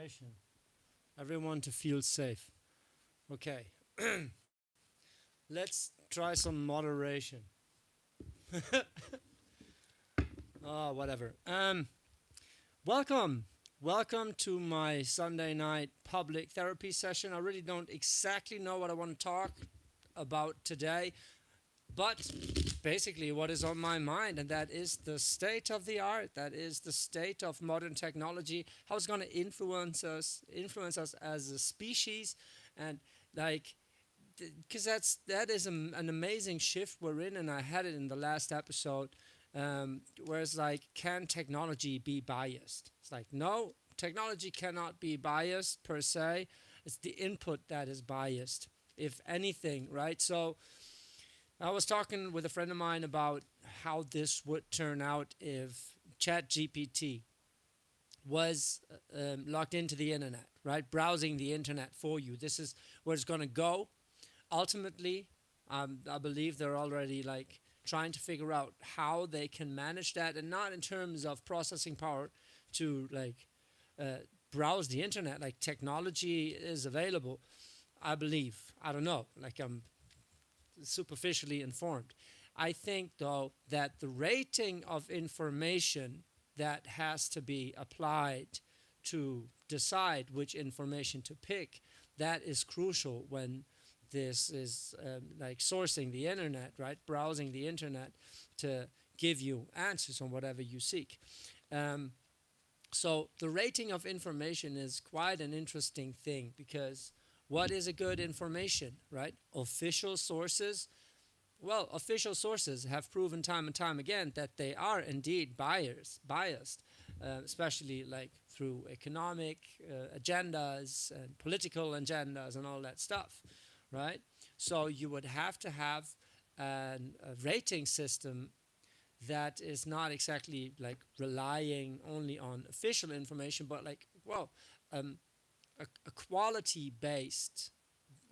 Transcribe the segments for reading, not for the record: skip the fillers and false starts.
moderation. Everyone to feel safe. Okay. Let's try some moderation. Oh, whatever. Welcome. Welcome to my Sunday night public therapy session. I really don't exactly know what I want to talk about today, but basically what is on my mind, and that is the state of the art, that is the state of modern technology, how it's going to influence us as a species, and like because that is an amazing shift we're in, and I had it in the last episode, where it's like, can technology be biased? It's like, no, technology cannot be biased per se. It's the input that is biased, if anything, right? So I was talking with a friend of mine about how this would turn out if ChatGPT was logged into the internet, right? Browsing the internet for you. This is where it's going to go. Ultimately, I believe they're already like trying to figure out how they can manage that, and not in terms of processing power to like browse the internet. Like, technology is available, I believe. I don't know. Like, I'm superficially informed. I think, though, that the rating of information that has to be applied to decide which information to pick, that is crucial when this is like sourcing the internet, right? Browsing the internet to give you answers on whatever you seek. Um, so the rating of information is quite an interesting thing, because what is a good information, right? Official sources. Well, official sources have proven time and time again that they are indeed biased, especially like through economic agendas and political agendas and all that stuff, right? So you would have to have a rating system that is not exactly like relying only on official information, but like, well, um, a quality based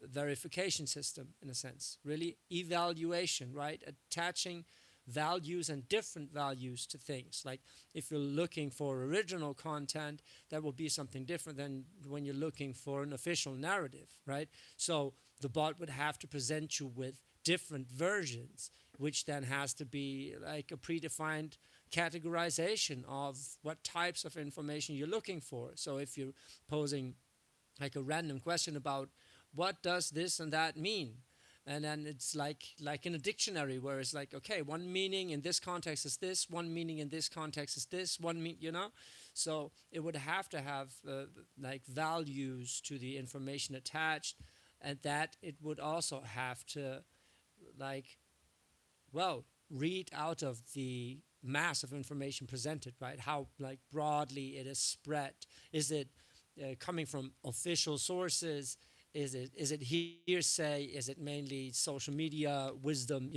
verification system, in a sense, really evaluation, right? Attaching values and different values to things. Like, if you're looking for original content, that will be something different than when you're looking for an official narrative, right? So the bot would have to present you with different versions, which then has to be like a predefined categorization of what types of information you're looking for. So if you're posing like a random question about what does this and that mean, and then it's like in a dictionary, where it's like, okay, one meaning in this context is this, one meaning in this context is this, so it would have to have like values to the information attached, and that it would also have to like, well, read out of the mass of information presented, right? How like broadly it is spread. Is it coming from official sources? Is it hearsay? Is it mainly social media wisdom?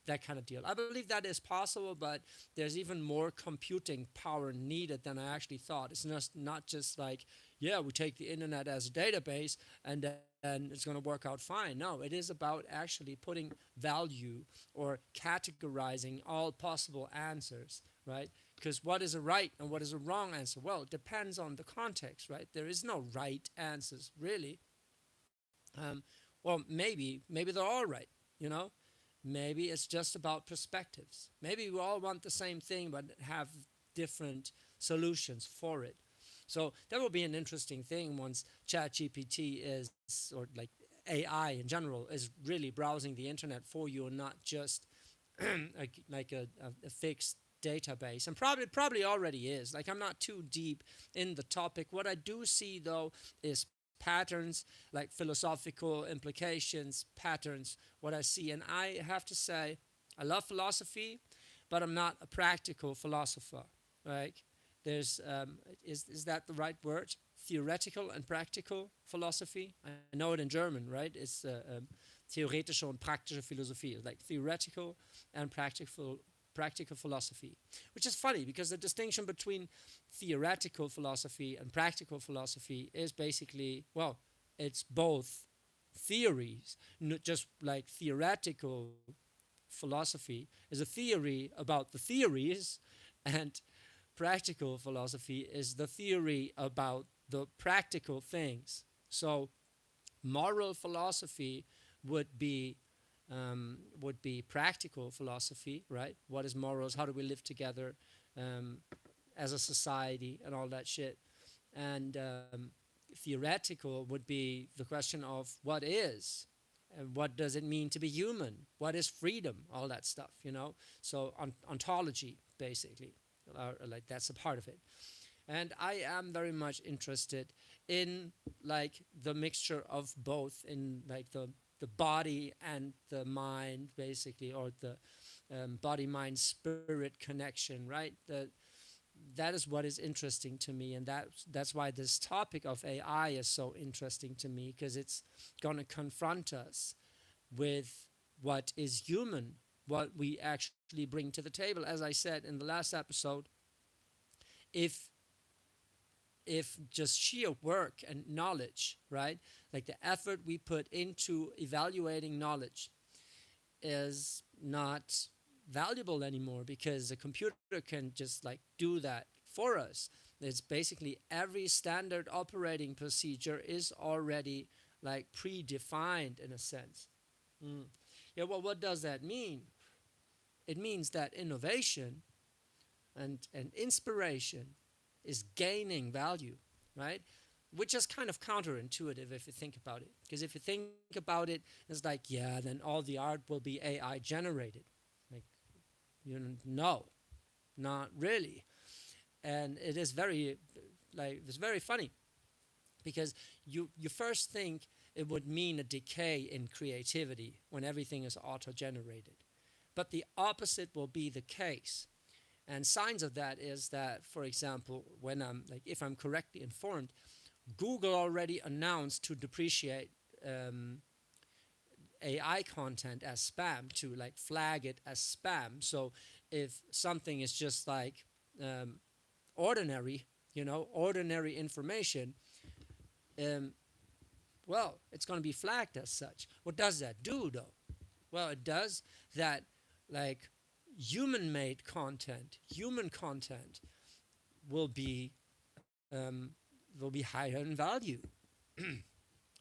That kind of deal. I believe that is possible, but there's even more computing power needed than I actually thought. It's not just like, yeah, we take the internet as a database and then it's going to work out fine. No, it is about actually putting value or categorizing all possible answers, right? Because what is a right and what is a wrong answer? Well, it depends on the context, right? There is no right answers, really. Um, well, maybe they're all right, you know? Maybe it's just about perspectives. Maybe we all want the same thing but have different solutions for it. So that will be an interesting thing once ChatGPT is, or like AI in general, is really browsing the internet for you, and not just like a fixed database. And probably already is. Like, I'm not too deep in the topic. What I do see, though, is patterns, like philosophical implications, patterns, what I see. And I have to say, I love philosophy, but I'm not a practical philosopher. Like, there's is that the right word? Theoretical and practical philosophy. I know it in German, right? It's theoretische und praktische Philosophie, like theoretical and practical philosophy, which is funny because the distinction between theoretical philosophy and practical philosophy is basically, well, it's both theories. Just like theoretical philosophy is a theory about the theories, and practical philosophy is the theory about the practical things. So moral philosophy would be practical philosophy, right? What is morals? How do we live together um, as a society and all that shit? And theoretical would be the question of what is, and what does it mean to be human? What is freedom? All that stuff, you know. So ontology, basically, like that's a part of it. And I am very much interested in like the mixture of both, in like the body and the mind, basically, or the body mind spirit connection, right? That is what is interesting to me, and that's why this topic of AI is so interesting to me, because it's going to confront us with what is human, what we actually bring to the table. As I said in the last episode, if just sheer work and knowledge, right? Like the effort we put into evaluating knowledge is not valuable anymore because a computer can just like do that for us. It's basically every standard operating procedure is already like predefined in a sense. Mm. Yeah, well, what does that mean? It means that innovation and inspiration is gaining value, right? Which is kind of counterintuitive if you think about it. Because if you think about it, it's like, yeah, then all the art will be AI generated. Like, no, not really. And it is very, like, it's very funny because you first think it would mean a decay in creativity when everything is auto generated. But the opposite will be the case. And signs of that is that, for example, when if I'm correctly informed, Google already announced to depreciate AI content as spam, to like flag it as spam. So if something is just like um, ordinary, ordinary information, um, well, it's going to be flagged as such. What does that do, though? Well, it does that, like, human content will be um, higher in value.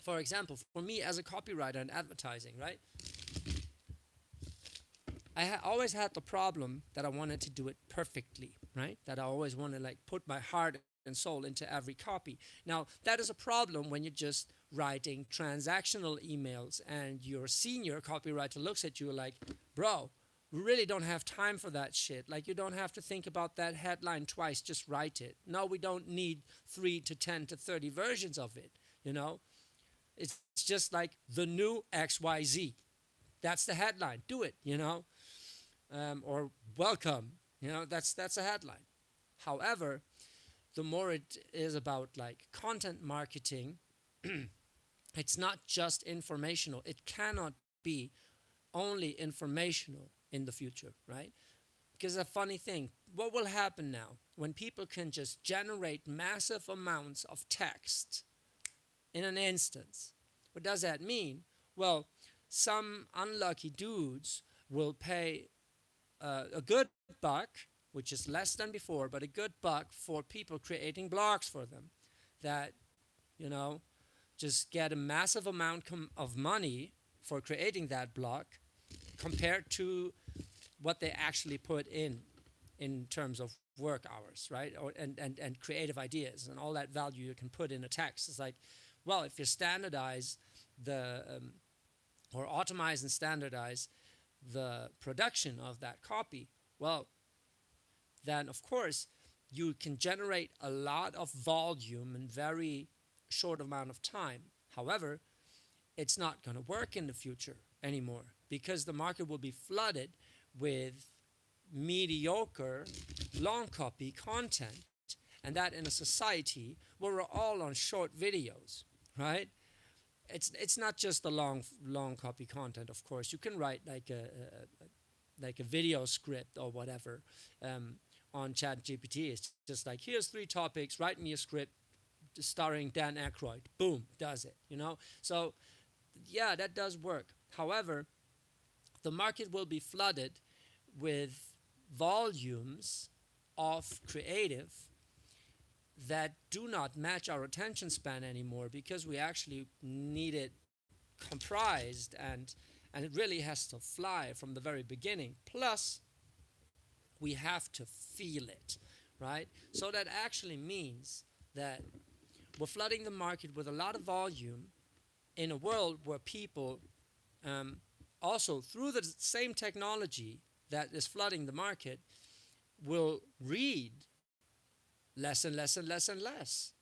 For example, for me as a copywriter and advertising, right? I always had the problem that I wanted to do it perfectly, right? That I always want to like put my heart and soul into every copy. Now, that is a problem when you're just writing transactional emails and your senior copywriter looks at you like, bro, we really don't have time for that shit. Like, you don't have to think about that headline twice, just write it. No, we don't need 3 to 10 to 30 versions of it, you know? It's just like the new XYZ. That's the headline. Do it, or welcome. That's a headline. However, the more it is about like content marketing, it's not just informational. It cannot be only informational in the future, right? Because a funny thing, what will happen now when people can just generate massive amounts of text in an instance? What does that mean? Well, some unlucky dudes will pay a good buck, which is less than before, but a good buck for people creating blogs for them that, you know, just get a massive amount of money for creating that blog compared to what they actually put in terms of work hours, right? And creative ideas and all that value you can put in a text. It's like, well, if you standardize the or automate and standardize the production of that copy, well, then of course you can generate a lot of volume in very short amount of time. However, it's not going to work in the future anymore because the market will be flooded with mediocre long copy content, and that in a society where we're all on short videos, right? It's not just the long copy content. Of course, you can write like a video script or whatever on ChatGPT. It's just like, here's 3 topics, write me a script starring Dan Aykroyd. Boom, does it. So yeah, that does work. However, the market will be flooded with volumes of creative that do not match our attention span anymore, because we actually need it comprised, and it really has to fly from the very beginning. Plus, we have to feel it, right? So that actually means that we're flooding the market with a lot of volume in a world where people, um, also through the same technology that is flooding the market, will read less and less and less and less,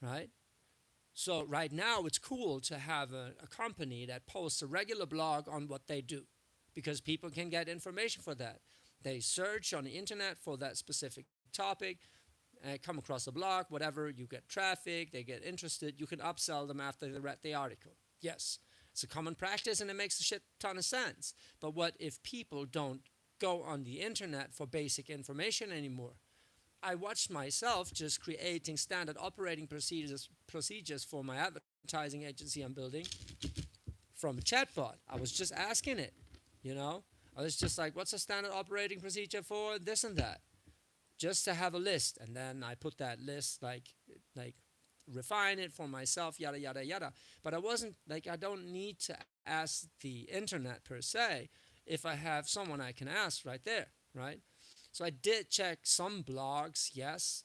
right? So right now it's cool to have a company that posts a regular blog on what they do, because people can get information for that. They search on the internet for that specific topic, come across a blog, whatever, you get traffic, they get interested, you can upsell them after they read the article. Yes, it's a common practice and it makes a shit ton of sense. But what if people don't go on the internet for basic information anymore? I watched myself just creating standard operating procedures for my advertising agency I'm building from a chatbot. I was just asking it, you know. I was just like, what's a standard operating procedure for this and that? Just to have a list, and then I put that list like refine it for myself, yada yada yada. But I wasn't like, I don't need to ask the internet per se if I have someone I can ask right there, right? So I did check some blogs, yes.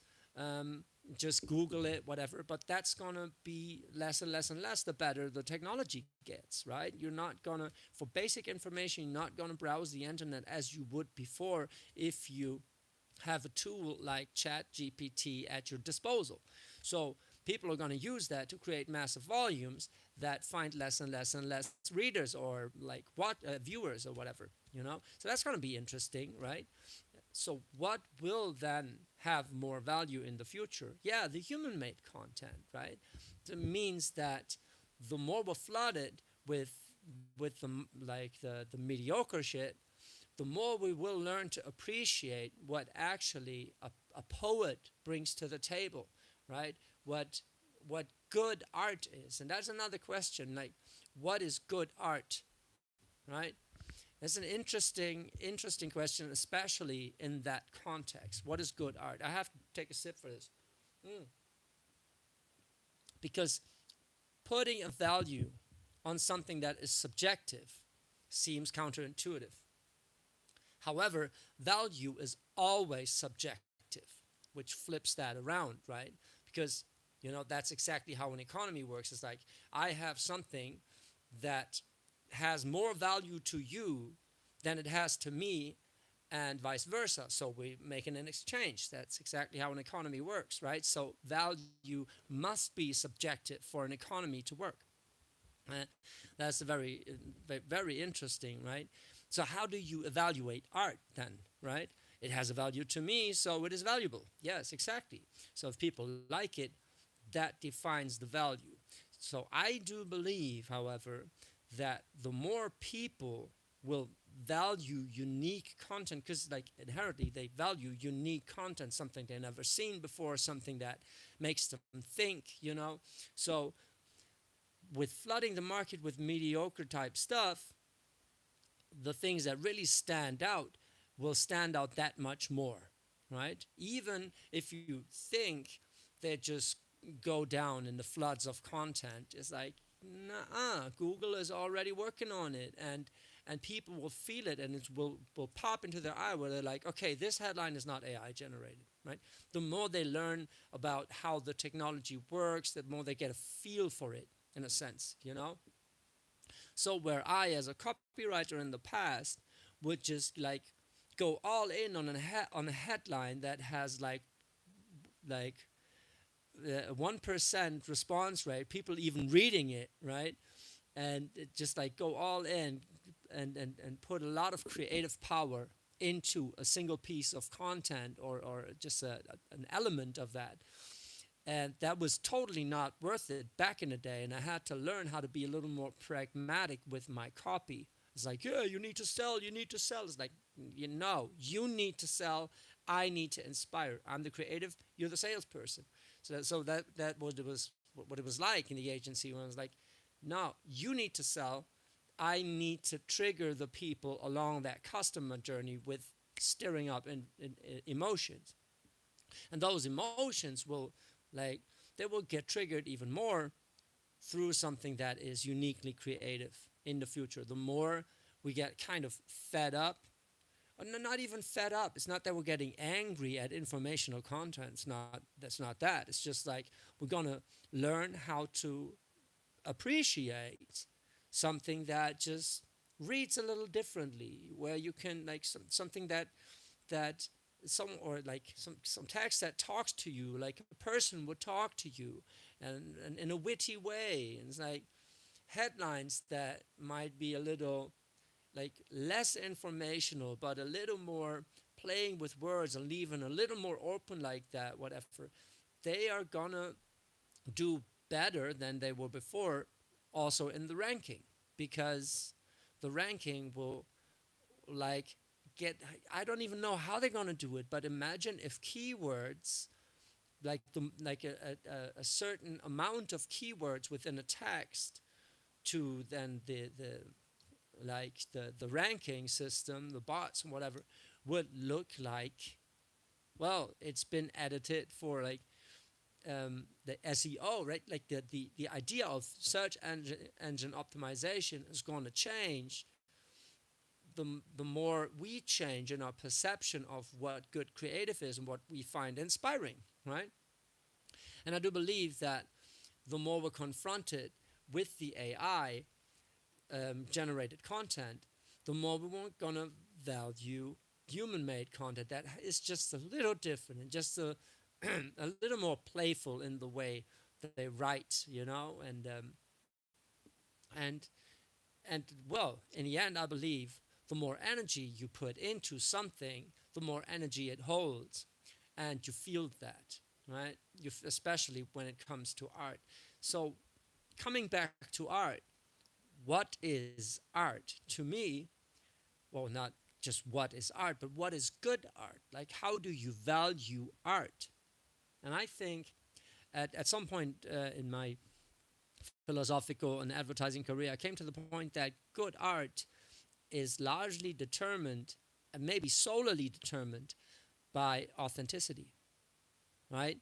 Just Google it, whatever. But that's gonna be less and less and less the better the technology gets, right? You're not gonna, for basic information, you're not gonna browse the internet as you would before if you have a tool like Chat GPT at your disposal. So people are going to use that to create massive volumes that find less and less and less readers, or like what viewers or whatever, you know. So that's going to be interesting, right? So what will then have more value in the future? Yeah, the human-made content, right? It means that the more we're flooded with the mediocre shit, the more we will learn to appreciate what actually a poet brings to the table, right? What good art is. And that's another question, like, what is good art, right? That's an interesting question, especially in that context. What is good art? I have to take a sip for this. Mm. Because putting a value on something that is subjective seems counterintuitive. However, value is always subjective, which flips that around, right? Because, you know, that's exactly how an economy works. It's like, I have something that has more value to you than it has to me, and vice versa. So we're making an exchange. That's exactly how an economy works, right? So value must be subjective for an economy to work. That's very interesting, right? So how do you evaluate art then, right? It has a value to me, so it is valuable. Yes, exactly. So if people like it, that defines the value. So I do believe, however, that the more people will value unique content, because like inherently they value unique content, something they've never seen before, something that makes them think, you know. So with flooding the market with mediocre type stuff, the things that really stand out will stand out that much more, right? Even if you think they just go down in the floods of content, it's like, nah, Google is already working on it, and people will feel it, and it will pop into their eye where they're like, okay, this headline is not AI generated, right? The more they learn about how the technology works, the more they get a feel for it, in a sense, you know? So where I, as a copywriter in the past, would just like go all in on a headline that has like 1% response rate, people even reading it, right? And it just like go all in and put a lot of creative power into a single piece of content, or just an element of that. And that was totally not worth it back in the day. And I had to learn how to be a little more pragmatic with my copy. It's like, yeah, you need to sell, you need to sell. It's like, you know, you need to sell. I need to inspire. I'm the creative, you're the salesperson. So that was what it was like in the agency, when I was like, no, you need to sell. I need to trigger the people along that customer journey with stirring up in emotions. And those emotions Like they will get triggered even more through something that is uniquely creative in the future. The more we get kind of fed up, or not even fed up. It's not that we're getting angry at informational content. It's not. That's not that. It's just like we're gonna learn how to appreciate something that just reads a little differently, where you can like something that some or like some text that talks to you like a person would talk to you, and in a witty way. And it's like headlines that might be a little like less informational but a little more playing with words and leaving a little more open like that, whatever. They are gonna do better than they were before, also in the ranking, because the ranking will like get, I don't even know how they're going to do it, but imagine if keywords like a certain amount of keywords within a text to then the ranking system, the bots and whatever, would look like, well, it's been edited for like the SEO, right? Like the idea of search engine optimization is going to change the more we change in our perception of what good creative is and what we find inspiring, right? And I do believe that the more we're confronted with the AI generated content, the more we are gonna value human-made content that is just a little different and just a little more playful in the way that they write, and and well, in the end, I believe the more energy you put into something, the more energy it holds, and you feel that, right? Especially when it comes to art. So, coming back to art, what is art to me? Well, not just what is art, but what is good art? Like, how do you value art? And I think at some point in my philosophical and advertising career, I came to the point that good art is largely determined, and maybe solely determined, by authenticity, right?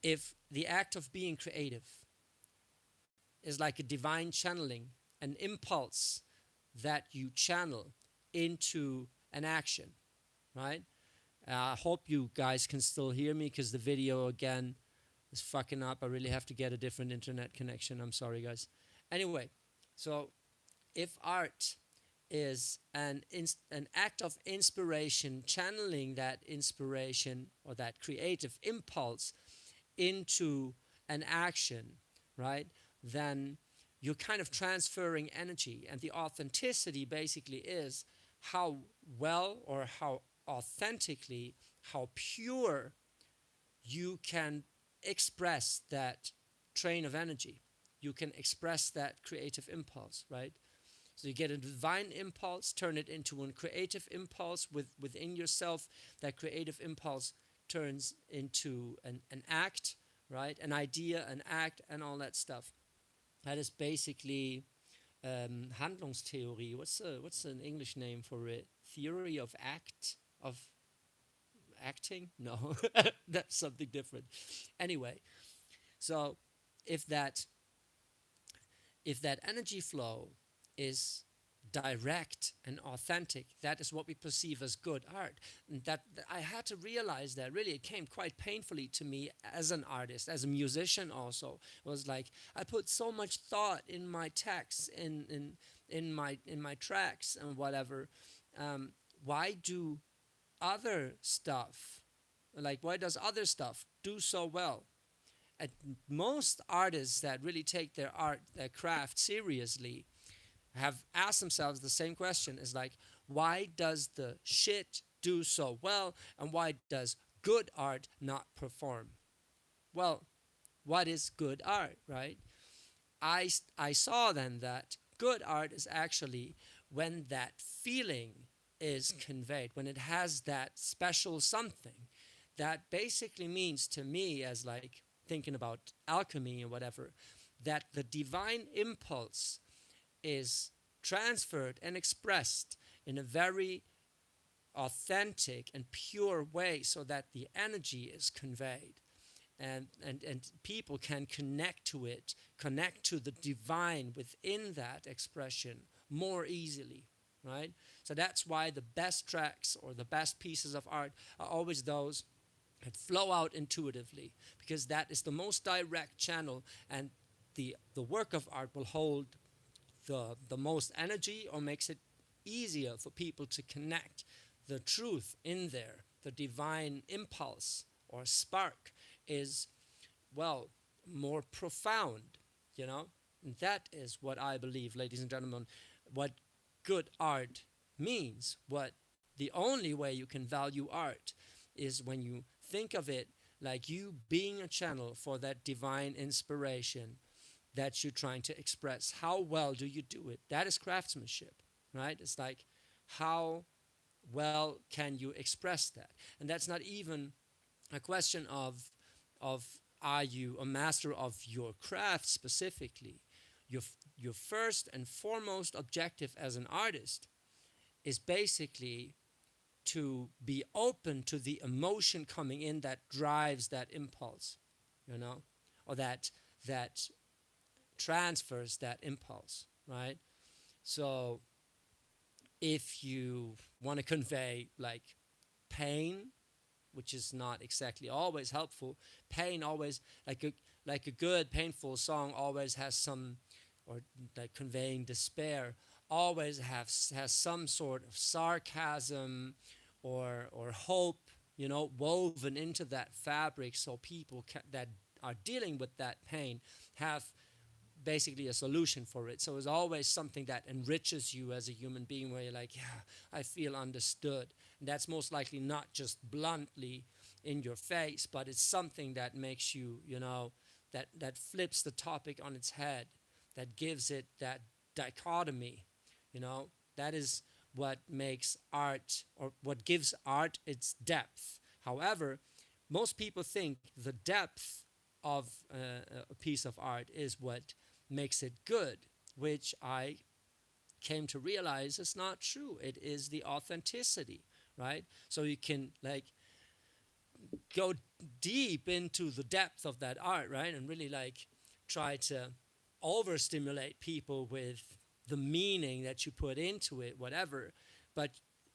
If the act of being creative is like a divine channeling, an impulse that you channel into an action, right? I hope you guys can still hear me because the video again is fucking up. I really have to get a different internet connection. I'm sorry, guys. Anyway, so if art is an act of inspiration, channeling that inspiration or that creative impulse into an action, right? Then you're kind of transferring energy, and the authenticity basically is how well or how authentically, how pure you can express that train of energy. You can express that creative impulse, right? So you get a divine impulse, turn it into a creative impulse within yourself. That creative impulse turns into an act, right? An idea, an act, and all that stuff. That is basically Handlungstheorie. What's an English name for it? Theory of acting? No, that's something different. Anyway, so if that if that energy flow is direct and authentic, that is what we perceive as good art. And that I had to realize that really it came quite painfully to me as an artist, as a musician also. It was like I put so much thought in my texts, in my tracks and whatever. Why do other stuff why does other stuff do so well? And most artists that really take their art, their craft seriously, have asked themselves the same question, is like, why does the shit do so well, and why does good art not perform? Well, what is good art, right? I saw then that good art is actually when that feeling is conveyed, when it has that special something that basically means to me, as like thinking about alchemy and whatever, that the divine impulse is transferred and expressed in a very authentic and pure way so that the energy is conveyed. and people can connect to it, connect to the divine within that expression more easily, right? So that's why the best tracks or the best pieces of art are always those that flow out intuitively, because that is the most direct channel, and the work of art will hold the most energy, or makes it easier for people to connect the truth in there. The divine impulse or spark is, well, more profound, you know? And that is what I believe, ladies and gentlemen, what good art means. What the only way you can value art is when you think of it like you being a channel for that divine inspiration that you're trying to express. How well do you do it? That is craftsmanship, right? It's like, how well can you express that? And that's not even a question of are you a master of your craft specifically. Your, your first and foremost objective as an artist is basically to be open to the emotion coming in that drives that impulse, you know, or that transfers that impulse, right? So if you want to convey like pain, which is not exactly always helpful, pain always, like a good painful song always has some, or like conveying despair always has some sort of sarcasm or hope, you know, woven into that fabric, so people that are dealing with that pain have basically a solution for it. So it's always something that enriches you as a human being, where you're like, yeah, I feel understood. And that's most likely not just bluntly in your face, but it's something that makes you, you know, that flips the topic on its head, that gives it that dichotomy, you know. That is what makes art, or what gives art its depth. However, most people think the depth of a piece of art is what makes it good, which I came to realize is not true. It is the authenticity, right? So you can like go deep into the depth of that art, right? And really like try to overstimulate people with the meaning that you put into it, whatever. But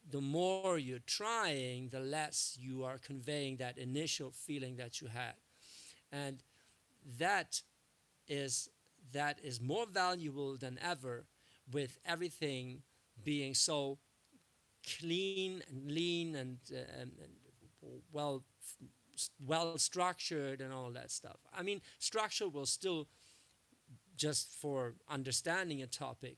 the more you're trying, the less you are conveying that initial feeling that you had. And that is that is more valuable than ever, with everything being so clean and lean and well well structured and all that stuff. I mean, structure will still, just for understanding a topic,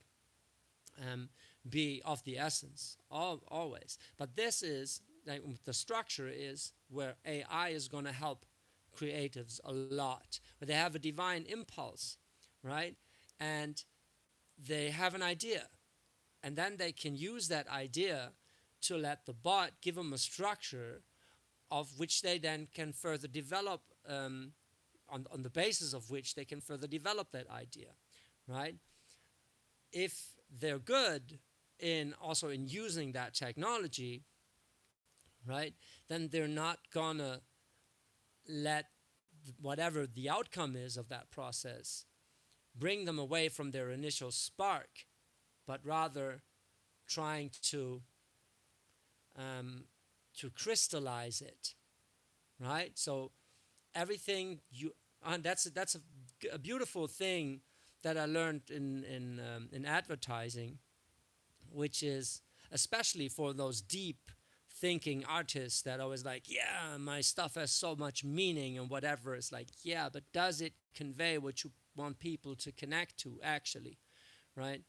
be of the essence, always. But this is like, the structure is where AI is going to help creatives a lot, where they have a divine impulse, right? And they have an idea, and then they can use that idea to let the bot give them a structure of which they then can further develop, on the basis of which they can further develop that idea, right? If they're good in also in using that technology, right, then they're not gonna let whatever the outcome is of that process bring them away from their initial spark, but rather trying to crystallize it, right? So everything you, and that's a beautiful thing that I learned in advertising, which is especially for those deep thinking artists that always like, yeah, my stuff has so much meaning and whatever. It's like, yeah, but does it convey what you want people to connect to actually, right?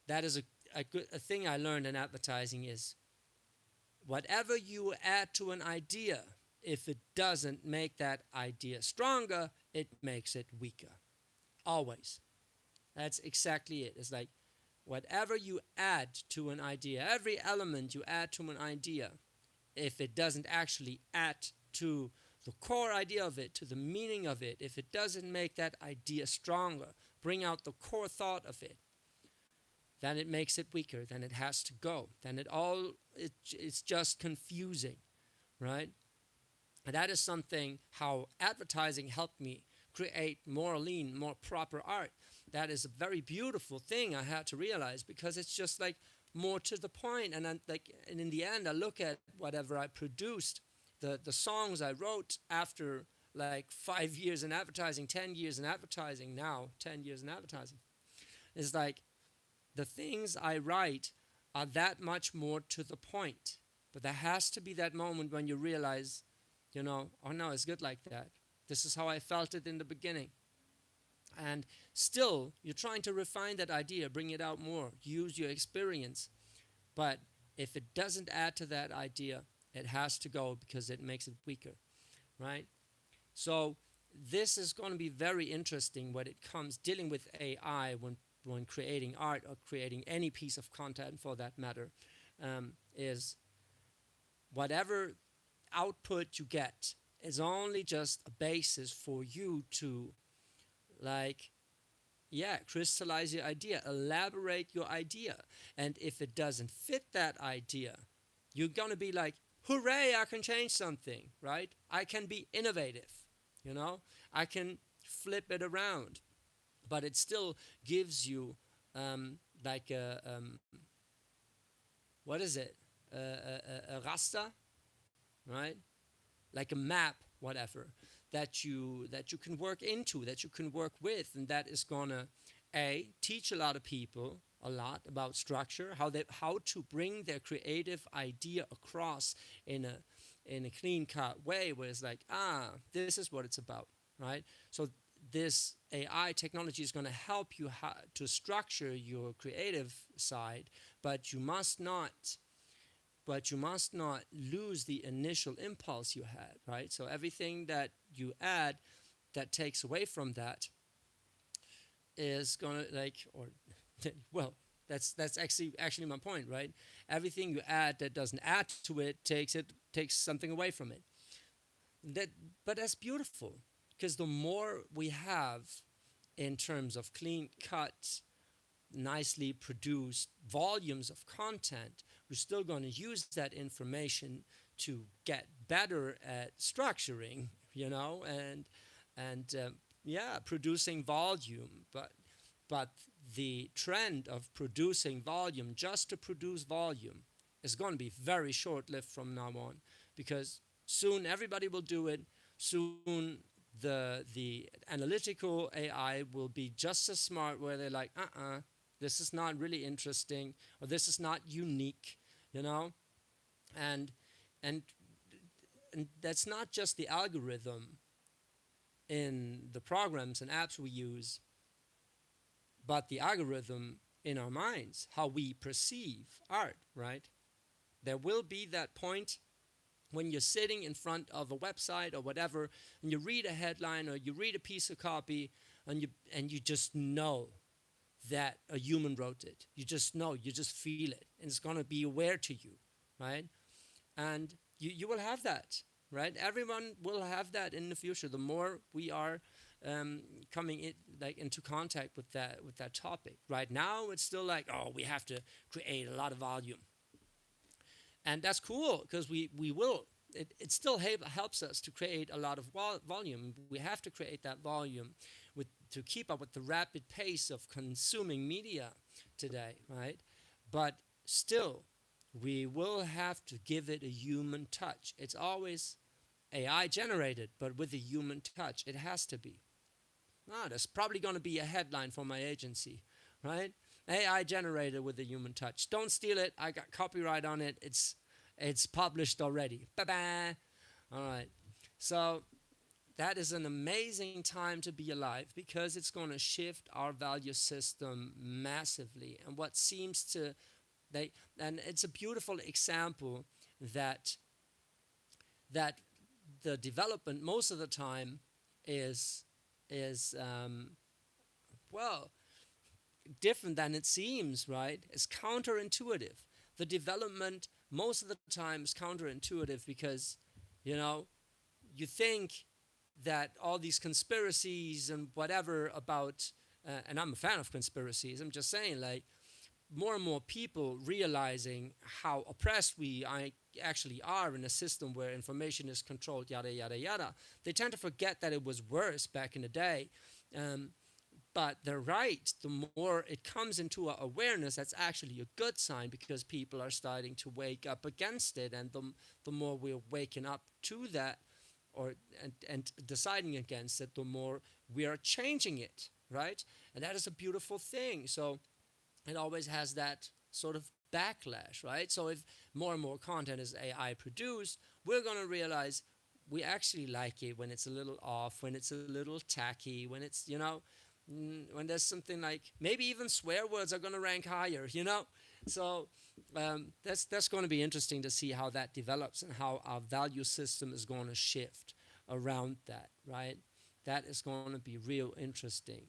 That is a thing I learned in advertising is, whatever you add to an idea, if it doesn't make that idea stronger, it makes it weaker. Always. That's exactly it. It's like, whatever you add to an idea, every element you add to an idea, if it doesn't actually add to the core idea of it, to the meaning of it, if it doesn't make that idea stronger, bring out the core thought of it, then it makes it weaker, then it has to go. Then it's just confusing, right? And that is something how advertising helped me create more lean, more proper art. That is a very beautiful thing I had to realize, because it's just like more to the point. And then like, and in the end, I look at whatever I produced, the songs I wrote after like 5 years in advertising, 10 years in advertising, now 10 years in advertising. It's like the things I write are that much more to the point. But there has to be that moment when you realize, oh no, it's good like that. This is how I felt it in the beginning. And still, you're trying to refine that idea, bring it out more, use your experience. But if it doesn't add to that idea, it has to go because it makes it weaker, right? So this is going to be very interesting when it comes dealing with AI, when creating art or creating any piece of content for that matter, is whatever output you get is only just a basis for you to, like, yeah, crystallize your idea, elaborate your idea. And if it doesn't fit that idea, you're going to be like, hooray, I can change something, right? I can be innovative, I can flip it around. But it still gives you like what is it? A raster, right? Like a map, whatever, that you can work into, that you can work with, and that is gonna teach a lot of people a lot about structure, how to bring their creative idea across in a clean cut way, where it's like, this is what it's about, right? So this AI technology is going to help you to structure your creative side, but you must not lose the initial impulse you had, right? So everything that you add that takes away from that is gonna, like, or well, that's actually my point, right? Everything you add that doesn't add to it takes something away from it. That, but that's beautiful, because the more we have in terms of clean cut, nicely produced volumes of content, we're still going to use that information to get better at structuring, and yeah, producing volume. But the trend of producing volume just to produce volume is going to be very short-lived from now on, because soon everybody will do it. Soon the analytical AI will be just as smart, where they're like, this is not really interesting, or this is not unique, you know, and and and that's not just the algorithm in the programs and apps we use, but the algorithm in our minds, how we perceive art, right? There will be that point when you're sitting in front of a website or whatever, and you read a headline or you read a piece of copy, and you just know that a human wrote it. You just know, you just feel it, and it's going to be aware to you, right? And you will have that, right? Everyone will have that in the future. The more we are coming in, like, into contact with that topic. Right now, it's still like, oh, we have to create a lot of volume, and that's cool, because we will. It still helps us to create a lot of volume. We have to create that volume to keep up with the rapid pace of consuming media today, right? But still, we will have to give it a human touch. It's always AI generated, but with a human touch. It has to be. There's probably going to be a headline for my agency, right? AI generated with a human touch. Don't steal it. I got copyright on it. It's published already. Bye-bye. All right. So that is an amazing time to be alive, because it's going to shift our value system massively. And what seems to and it's a beautiful example that the development most of the time is well, different than it seems, right? It's counterintuitive. The development most of the time is counterintuitive, because you think that all these conspiracies and whatever about and I'm a fan of conspiracies. I'm just saying, like, more and more people realizing how oppressed actually are in a system where information is controlled, yada yada yada, they tend to forget that it was worse back in the day. Um, but they're right. The more it comes into our awareness, that's actually a good sign because people are starting to wake up against it, and the more we're waking up to that, and deciding against it, the more we are changing it, right? And that is a beautiful thing. So it always has that sort of backlash, right? So if more and more content is AI produced, we're going to realize we actually like it when it's a little off, when it's a little tacky, when it's, when there's something like maybe even swear words are going to rank higher. So that's going to be interesting to see how that develops and how our value system is going to shift around that, right? That is going to be real interesting.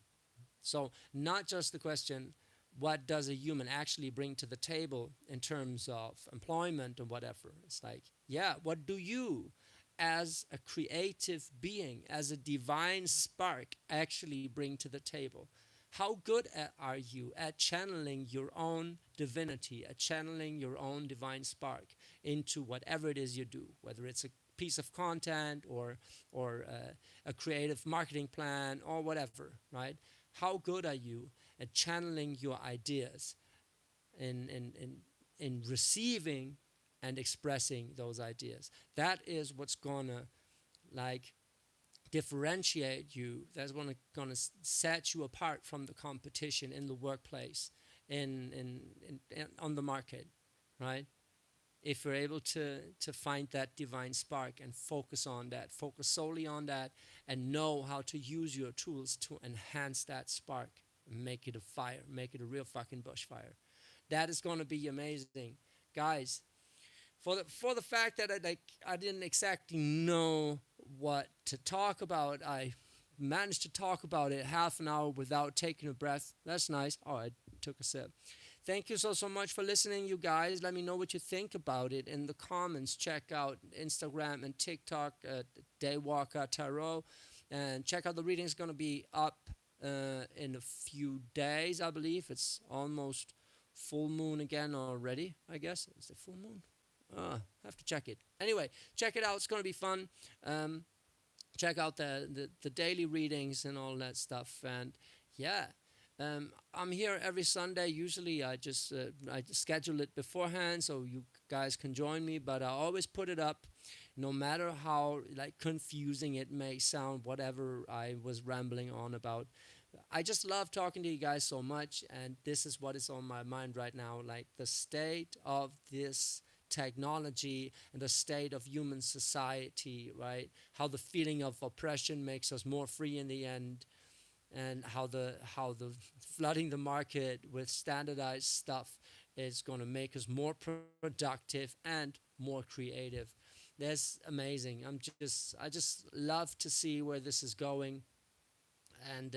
So, not just the question, what does a human actually bring to the table in terms of employment or whatever? It's like, yeah, what do you, as a creative being, as a divine spark, actually bring to the table? How good are you at channeling your own divinity, at channeling your own divine spark into whatever it is you do, whether it's a piece of content or a creative marketing plan or whatever, right? How good are you at channeling your ideas in receiving and expressing those ideas? That is what's gonna like differentiate you. That's gonna set you apart from the competition in the workplace, in on the market, right? If you're able to find that divine spark and focus on that, focus solely on that, and know how to use your tools to enhance that spark, make it a fire, make it a real fucking bushfire. That is going to be amazing, guys. For the fact that I didn't exactly know what to talk about, I managed to talk about it half an hour without taking a breath. That's nice. Oh, I took a sip. Thank you so much for listening, you guys. Let me know what you think about it in the comments. Check out Instagram and TikTok at Daywalker Tarot, and check out the reading. Is going to be up in a few days, I believe. It's almost full moon again already. I guess is it full moon? Have to check it. Anyway, check it out. It's going to be fun. Check out the daily readings and all that stuff. And yeah, I'm here every Sunday. Usually, I just schedule it beforehand so you guys can join me. But I always put it up, no matter how like confusing it may sound. Whatever I was rambling on about, I just love talking to you guys so much, and this is what is on my mind right now. Like the state of this technology and the state of human society, right? How the feeling of oppression makes us more free in the end, and how the flooding the market with standardized stuff is going to make us more productive and more creative. That's amazing. I just love to see where this is going, and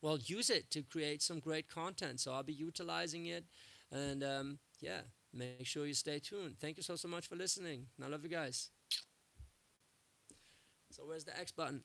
well, use it to create some great content. So I'll be utilizing it, and yeah, make sure you stay tuned. Thank you so much for listening. I love you guys. So where's the X button?